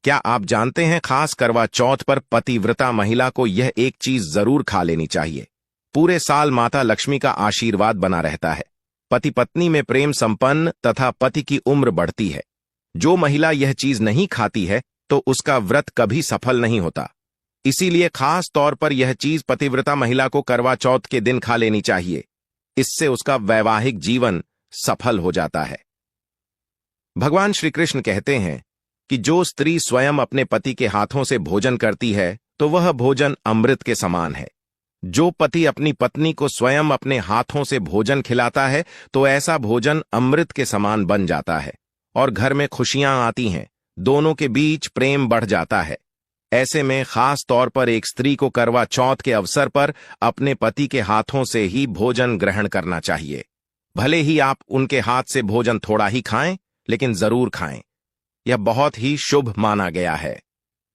क्या आप जानते हैं खास करवा चौथ पर पतिव्रता महिला को यह एक चीज जरूर खा लेनी चाहिए। पूरे साल माता लक्ष्मी का आशीर्वाद बना रहता है। पति पत्नी में प्रेम संपन्न तथा पति की उम्र बढ़ती है। जो महिला यह चीज नहीं खाती है तो उसका व्रत कभी सफल नहीं होता। इसीलिए खास तौर पर यह चीज पतिव्रता महिला को करवा चौथ के दिन खा लेनी चाहिए। इससे उसका वैवाहिक जीवन सफल हो जाता है। भगवान श्री कृष्ण कहते हैं कि जो स्त्री स्वयं अपने पति के हाथों से भोजन करती है तो वह भोजन अमृत के समान है। जो पति अपनी पत्नी को स्वयं अपने हाथों से भोजन खिलाता है तो ऐसा भोजन अमृत के समान बन जाता है और घर में खुशियां आती हैं, दोनों के बीच प्रेम बढ़ जाता है। ऐसे में खास तौर पर एक स्त्री को करवा चौथ के अवसर पर अपने पति के हाथों से ही भोजन ग्रहण करना चाहिए। भले ही आप उनके हाथ से भोजन थोड़ा ही खाएं, लेकिन जरूर खाएं। यह बहुत ही शुभ माना गया है।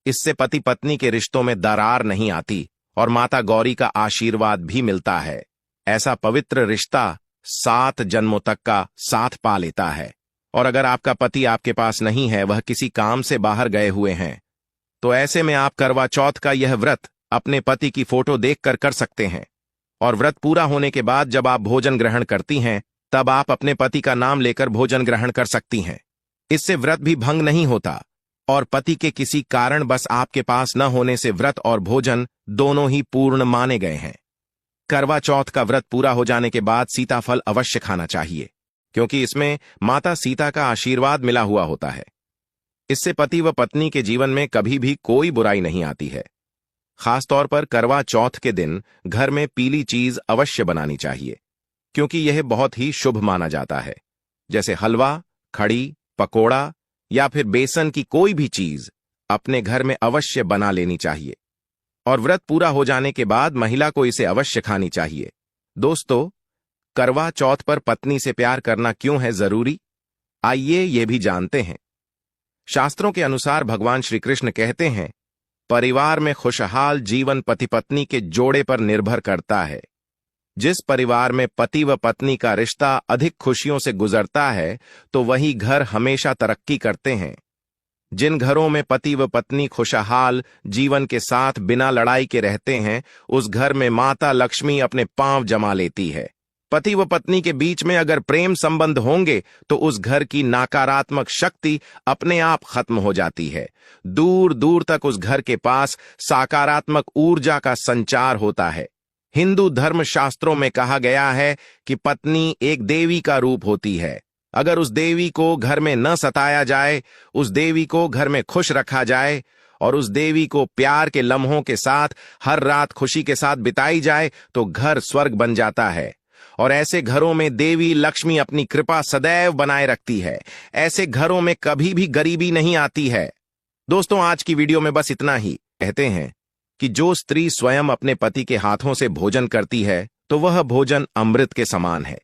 इससे पति पत्नी के रिश्तों में दरार नहीं आती और माता गौरी का आशीर्वाद भी मिलता है। ऐसा पवित्र रिश्ता 7 जन्मों तक का साथ पा लेता है। और अगर आपका पति आपके पास नहीं है, वह किसी काम से बाहर गए हुए हैं, तो ऐसे में आप करवा चौथ का यह व्रत अपने पति की फोटो देखकर कर सकते हैं। और व्रत पूरा होने के बाद जब आप भोजन ग्रहण करती हैं, तब आप अपने पति का नाम लेकर भोजन ग्रहण कर सकती हैं। इससे व्रत भी भंग नहीं होता और पति के किसी कारण बस आपके पास न होने से व्रत और भोजन दोनों ही पूर्ण माने गए हैं। करवा चौथ का व्रत पूरा हो जाने के बाद सीताफल अवश्य खाना चाहिए, क्योंकि इसमें माता सीता का आशीर्वाद मिला हुआ होता है। इससे पति व पत्नी के जीवन में कभी भी कोई बुराई नहीं आती है। खासतौर पर करवा चौथ के दिन घर में पीली चीज अवश्य बनानी चाहिए, क्योंकि यह बहुत ही शुभ माना जाता है। जैसे हलवा, खड़ी, पकोड़ा या फिर बेसन की कोई भी चीज अपने घर में अवश्य बना लेनी चाहिए और व्रत पूरा हो जाने के बाद महिला को इसे अवश्य खानी चाहिए। दोस्तों, करवा चौथ पर पत्नी से प्यार करना क्यों है जरूरी? आइए ये भी जानते हैं। शास्त्रों के अनुसार भगवान श्री कृष्ण कहते हैं, परिवार में खुशहाल जीवन पति पत्नी के जोड़े पर निर्भर करता है। जिस परिवार में पति व पत्नी का रिश्ता अधिक खुशियों से गुजरता है तो वही घर हमेशा तरक्की करते हैं। जिन घरों में पति व पत्नी खुशहाल जीवन के साथ बिना लड़ाई के रहते हैं, उस घर में माता लक्ष्मी अपने पांव जमा लेती है। पति व पत्नी के बीच में अगर प्रेम संबंध होंगे तो उस घर की नकारात्मक शक्ति अपने आप खत्म हो जाती है। दूर दूर तक उस घर के पास सकारात्मक ऊर्जा का संचार होता है। हिंदू धर्म शास्त्रों में कहा गया है कि पत्नी एक देवी का रूप होती है। अगर उस देवी को घर में न सताया जाए, उस देवी को घर में खुश रखा जाए और उस देवी को प्यार के लम्हों के साथ हर रात खुशी के साथ बिताई जाए तो घर स्वर्ग बन जाता है। और ऐसे घरों में देवी लक्ष्मी अपनी कृपा सदैव बनाए रखती है। ऐसे घरों में कभी भी गरीबी नहीं आती है। दोस्तों, आज की वीडियो में बस इतना ही। कहते हैं कि जो स्त्री स्वयं अपने पति के हाथों से भोजन करती है तो वह भोजन अमृत के समान है।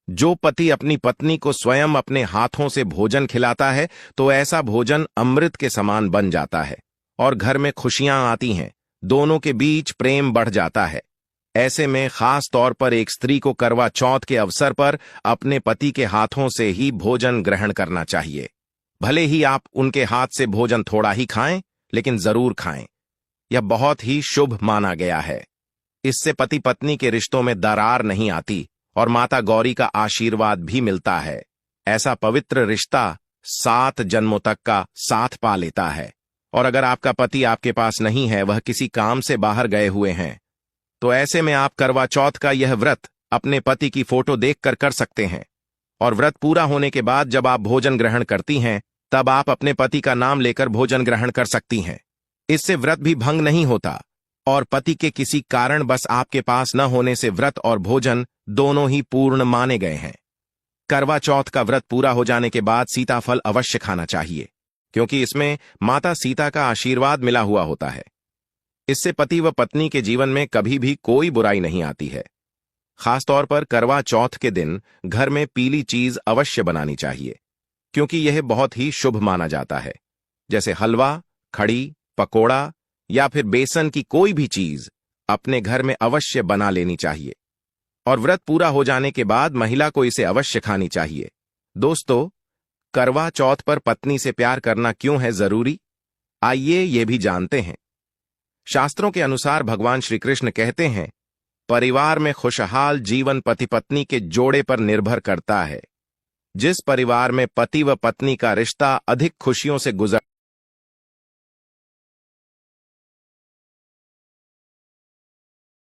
जो पति अपनी पत्नी को स्वयं अपने हाथों से भोजन खिलाता है तो ऐसा भोजन अमृत के समान बन जाता है और घर में खुशियां आती हैं, दोनों के बीच प्रेम बढ़ जाता है। ऐसे में खास तौर पर एक स्त्री को करवा चौथ के अवसर पर अपने पति के हाथों से ही भोजन ग्रहण करना चाहिए। भले ही आप उनके हाथ से भोजन थोड़ा ही खाएं, लेकिन जरूर खाएं। यह बहुत ही शुभ माना गया है। इससे पति पत्नी के रिश्तों में दरार नहीं आती और माता गौरी का आशीर्वाद भी मिलता है। ऐसा पवित्र रिश्ता 7 जन्मों तक का साथ पा लेता है। और अगर आपका पति आपके पास नहीं है, वह किसी काम से बाहर गए हुए हैं, तो ऐसे में आप करवा चौथ का यह व्रत अपने पति की फोटो देखकर कर सकते हैं। और व्रत पूरा होने के बाद जब आप भोजन ग्रहण करती हैं, तब आप अपने पति का नाम लेकर भोजन ग्रहण कर सकती हैं। इससे व्रत भी भंग नहीं होता और पति के किसी कारण बस आपके पास न होने से व्रत और भोजन दोनों ही पूर्ण माने गए हैं। करवा चौथ का व्रत पूरा हो जाने के बाद सीताफल अवश्य खाना चाहिए, क्योंकि इसमें माता सीता का आशीर्वाद मिला हुआ होता है। इससे पति व पत्नी के जीवन में कभी भी कोई बुराई नहीं आती है। खासतौर पर करवा चौथ के दिन घर में पीली चीज अवश्य बनानी चाहिए, क्योंकि यह बहुत ही शुभ माना जाता है। जैसे हलवा, खड़ी, पकोड़ा या फिर बेसन की कोई भी चीज अपने घर में अवश्य बना लेनी चाहिए और व्रत पूरा हो जाने के बाद महिला को इसे अवश्य खानी चाहिए। दोस्तों, करवा चौथ पर पत्नी से प्यार करना क्यों है जरूरी? आइए ये भी जानते हैं। शास्त्रों के अनुसार भगवान श्री कृष्ण कहते हैं, परिवार में खुशहाल जीवन पति पत्नी के जोड़े पर निर्भर करता है। जिस परिवार में पति व पत्नी का रिश्ता अधिक खुशियों से गुजर